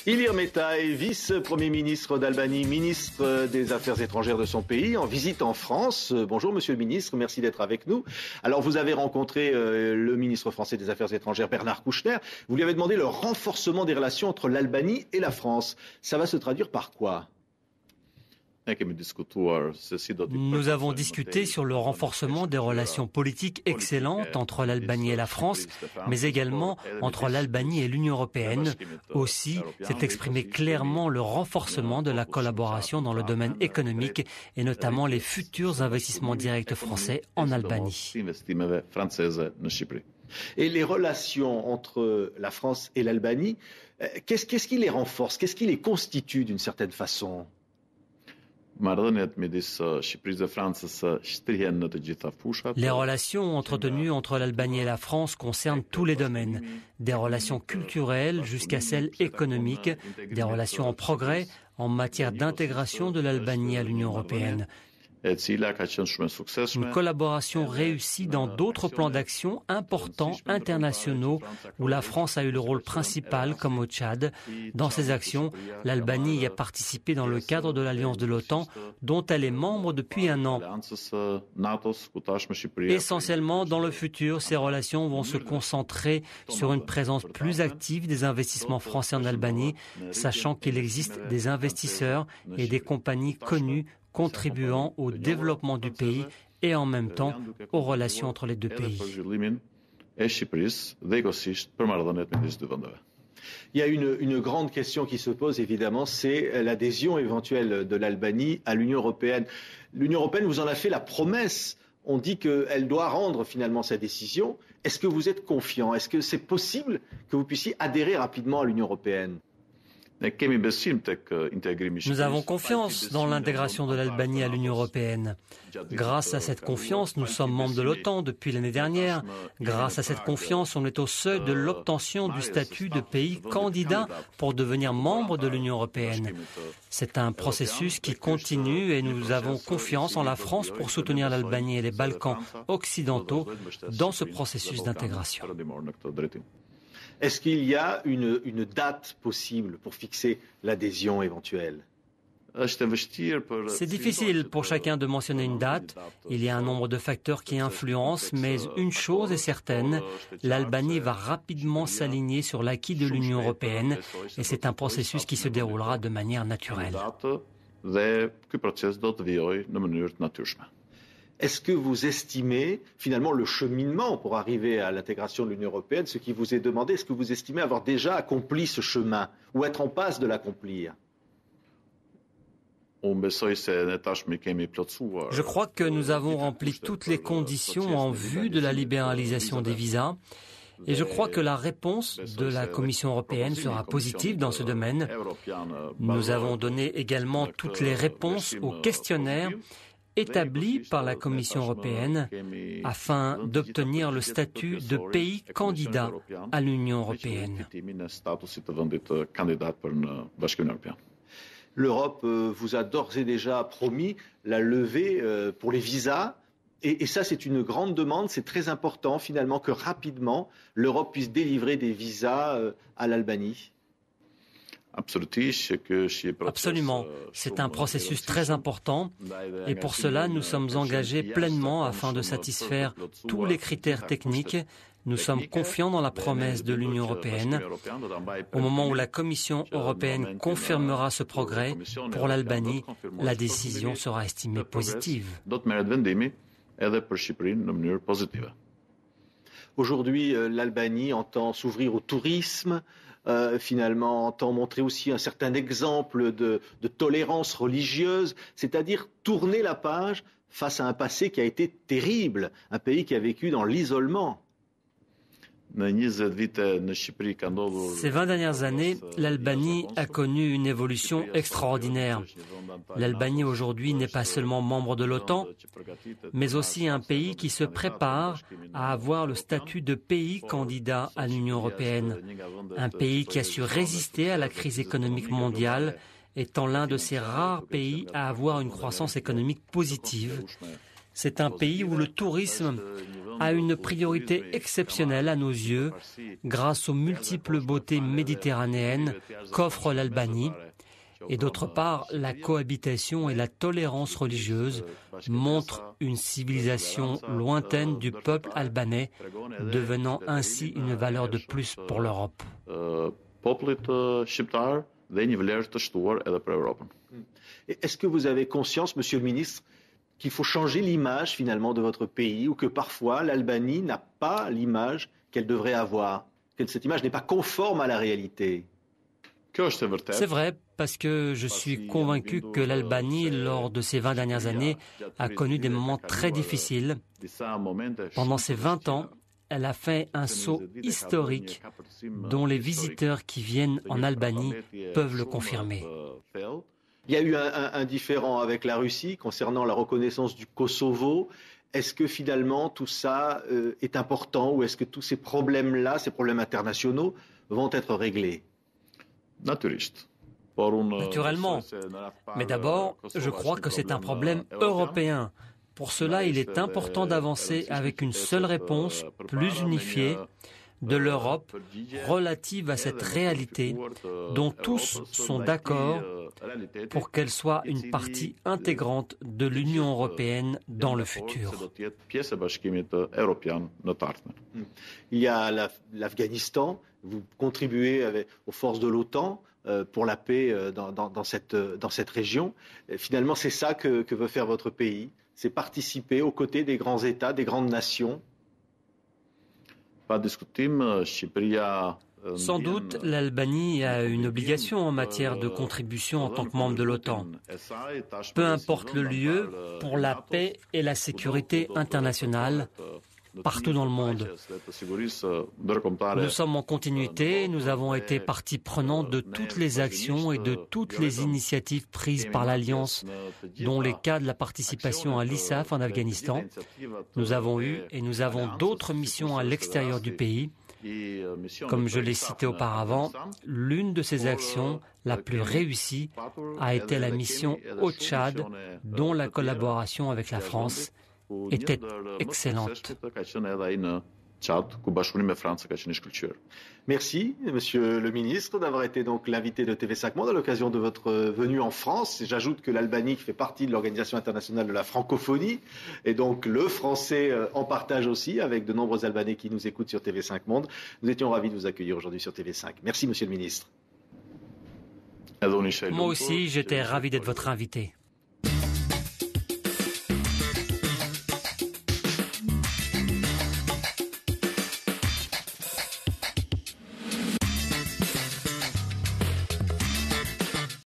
Ilir Metay, vice-premier ministre d'Albanie, ministre des Affaires étrangères de son pays, en visite en France. Bonjour Monsieur le ministre, merci d'être avec nous. Alors vous avez rencontré le ministre français des Affaires étrangères Bernard Kouchner. Vous lui avez demandé le renforcement des relations entre l'Albanie et la France. Ça va se traduire par quoi ? Nous avons discuté sur le renforcement des relations politiques excellentes entre l'Albanie et la France, mais également entre l'Albanie et l'Union européenne. Aussi s'est exprimé clairement le renforcement de la collaboration dans le domaine économique et notamment les futurs investissements directs français en Albanie. Et les relations entre la France et l'Albanie, qu'est-ce qui les renforce? Qu'est-ce qui les constitue d'une certaine façon? Les relations entretenues entre l'Albanie et la France concernent tous les domaines, des relations culturelles jusqu'à celles économiques, des relations en progrès en matière d'intégration de l'Albanie à l'Union européenne. Une collaboration réussie dans d'autres plans d'action importants internationaux où la France a eu le rôle principal comme au Tchad. Dans ces actions, l'Albanie y a participé dans le cadre de l'Alliance de l'OTAN dont elle est membre depuis 1 an. Essentiellement, dans le futur, ces relations vont se concentrer sur une présence plus active des investissements français en Albanie, sachant qu'il existe des investisseurs et des compagnies connues contribuant au développement du pays et en même temps aux relations entre les deux pays. Il y a une grande question qui se pose évidemment, c'est l'adhésion éventuelle de l'Albanie à l'Union européenne. L'Union européenne vous en a fait la promesse. On dit qu'elle doit rendre finalement sa décision. Est-ce que vous êtes confiant? Est-ce que c'est possible que vous puissiez adhérer rapidement à l'Union européenne? Nous avons confiance dans l'intégration de l'Albanie à l'Union européenne. Grâce à cette confiance, nous sommes membres de l'OTAN depuis l'année dernière. Grâce à cette confiance, on est au seuil de l'obtention du statut de pays candidat pour devenir membre de l'Union européenne. C'est un processus qui continue et nous avons confiance en la France pour soutenir l'Albanie et les Balkans occidentaux dans ce processus d'intégration. Est-ce qu'il y a une date possible pour fixer l'adhésion éventuelle? C'est difficile pour chacun de mentionner une date. Il y a un nombre de facteurs qui influencent, mais une chose est certaine, l'Albanie va rapidement s'aligner sur l'acquis de l'Union européenne et c'est un processus qui se déroulera de manière naturelle. Est-ce que vous estimez finalement le cheminement pour arriver à l'intégration de l'Union européenne, ce qui vous est demandé, est-ce que vous estimez avoir déjà accompli ce chemin ou être en passe de l'accomplir? Je crois que nous avons rempli toutes les conditions en vue de la libéralisation des visas. Et je crois que la réponse de la Commission européenne sera positive dans ce domaine. Nous avons donné également toutes les réponses aux questionnaires établi par la Commission européenne afin d'obtenir le statut de pays candidat à l'Union européenne. L'Europe vous a d'ores et déjà promis la levée pour les visas. Et ça, c'est une grande demande. C'est très important, finalement, que rapidement, l'Europe puisse délivrer des visas à l'Albanie. Absolument. C'est un processus très important et pour cela, nous sommes engagés pleinement afin de satisfaire tous les critères techniques. Nous sommes confiants dans la promesse de l'Union européenne. Au moment où la Commission européenne confirmera ce progrès, pour l'Albanie, la décision sera estimée positive. Aujourd'hui, l'Albanie entend s'ouvrir au tourisme, finalement entend montrer aussi un certain exemple de tolérance religieuse, c'est-à-dire tourner la page face à un passé qui a été terrible, un pays qui a vécu dans l'isolement. Ces 20 dernières années, l'Albanie a connu une évolution extraordinaire. L'Albanie aujourd'hui n'est pas seulement membre de l'OTAN, mais aussi un pays qui se prépare à avoir le statut de pays candidat à l'Union européenne. Un pays qui a su résister à la crise économique mondiale, étant l'un de ces rares pays à avoir une croissance économique positive. C'est un pays où le tourisme a une priorité exceptionnelle à nos yeux grâce aux multiples beautés méditerranéennes qu'offre l'Albanie. Et d'autre part, la cohabitation et la tolérance religieuse montrent une civilisation lointaine du peuple albanais, devenant ainsi une valeur de plus pour l'Europe. Est-ce que vous avez conscience, Monsieur le ministre, qu'il faut changer l'image finalement de votre pays ou que parfois l'Albanie n'a pas l'image qu'elle devrait avoir, que cette image n'est pas conforme à la réalité? C'est vrai, parce que je suis convaincu que l'Albanie, lors de ces 20 dernières années, a connu des moments très difficiles. Pendant ces 20 ans, elle a fait un saut historique dont les visiteurs qui viennent en Albanie peuvent le confirmer. Il y a eu un différend avec la Russie concernant la reconnaissance du Kosovo. Est-ce que finalement tout ça est important ou est-ce que tous ces problèmes-là, ces problèmes internationaux, vont être réglés? Naturellement. Mais d'abord, je crois que c'est un problème européen. Pour cela, il est important d'avancer avec une seule réponse, plus unifiée, de l'Europe relative à cette réalité dont tous sont d'accord pour qu'elle soit une partie intégrante de l'Union européenne dans le futur. Il y a l'Afghanistan, vous contribuez aux forces de l'OTAN pour la paix dans cette région. Et finalement, c'est ça que veut faire votre pays, c'est participer aux côtés des grands États, des grandes nations. Sans doute, l'Albanie a une obligation en matière de contribution en tant que membre de l'OTAN. Peu importe le lieu, pour la paix et la sécurité internationale, partout dans le monde. Nous sommes en continuité, nous avons été partie prenante de toutes les actions et de toutes les initiatives prises par l'Alliance, dont les cas de la participation à l'ISAF en Afghanistan. Nous avons eu et nous avons d'autres missions à l'extérieur du pays. Comme je l'ai cité auparavant, l'une de ces actions, la plus réussie, a été la mission au Tchad, dont la collaboration avec la France était excellente. Merci, Monsieur le Ministre, d'avoir été donc l'invité de TV5 Monde à l'occasion de votre venue en France. J'ajoute que l'Albanie fait partie de l'Organisation internationale de la francophonie et donc le français en partage aussi avec de nombreux Albanais qui nous écoutent sur TV5 Monde. Nous étions ravis de vous accueillir aujourd'hui sur TV5. Merci, Monsieur le Ministre. Moi aussi, j'étais ravi d'être votre invité.